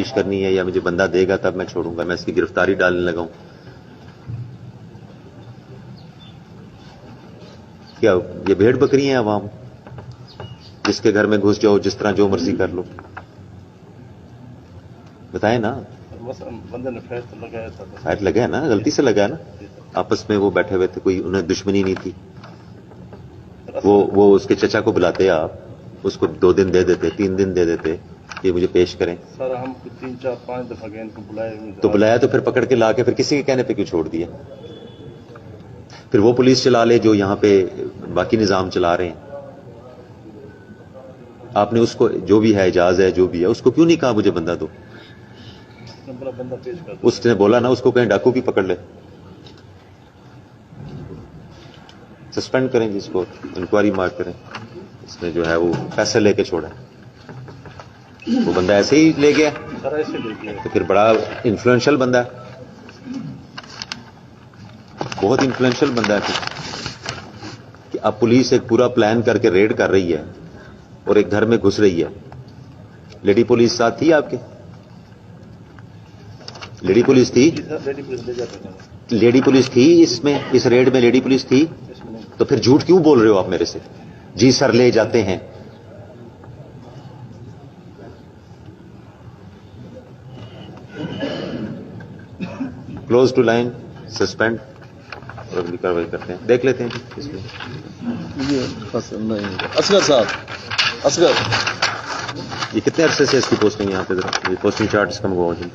تفتیش کرنی ہے یا مجھے بندہ دے گا تب میں چھوڑوں گا, میں اس کی گرفتاری ڈالنے لگا ہوں. کیا یہ بھیڑ بکری ہیں عوام, جس کے گھر میں گھس جاؤ جس طرح جو مرضی کر لو؟ بتائیں نا. بندے نے فائر تو لگایا تھا, فائر لگا ہے نا, غلطی سے لگا ہے نا, آپس میں وہ بیٹھے ہوئے تھے, کوئی انہیں دشمنی نہیں تھی. وہ اس کے چچا کو بلاتے, آپ اس کو 2 دن دے دیتے, 3 دن دے دیتے, یہ مجھے پیش کریں. سر ہم 3 4 5 دفعہ گئے, ان کو تو بلایا تو پھر پکڑ کے لا کے پھر کسی کے کہنے پہ کیوں چھوڑ دیا؟ پھر وہ پولیس چلا لے جو یہاں پہ باقی نظام چلا رہے ہیں. آپ نے اس کو جو بھی ہے اعجاز ہے جو بھی ہے اس کو کیوں نہیں کہا مجھے بندہ دو؟ بندہ پیش کر, اس نے بولا نا اس کو کہیں ڈاکو بھی پکڑ لے. سسپینڈ کریں جس کو, انکوائری مار کریں. اس نے جو ہے وہ پیسے لے کے چھوڑا, وہ بندہ ایسے ہی لے گیا سر ایسے لے گیا, تو پھر بڑا انفلوئنشل بندہ ہے, بہت انفلوئنشل بندہ ہے. کہ اب پولیس ایک پورا پلان کر کے ریڈ کر رہی ہے اور ایک گھر میں گھس رہی ہے. لیڈی پولیس ساتھ تھی آپ کے؟ لیڈی پولیس تھی؟ لیڈی پولیس لے جاتے ہیں. لیڈی پولیس تھی اس میں, اس ریڈ میں لیڈی پولیس تھی؟ تو پھر جھوٹ کیوں بول رہے ہو آپ میرے سے؟ جی سر لے جاتے ہیں. کلوز ٹو لائن, سسپینڈ, اور اگلی کاروائی کرتے ہیں. دیکھ لیتے ہیں اس میں. اصغر صاحب, اصغر یہ کتنے عرصے سے اس کی پوسٹنگ یہاں پہ؟ ذرا پوسٹنگ چارٹ اس کا منگواؤ جی.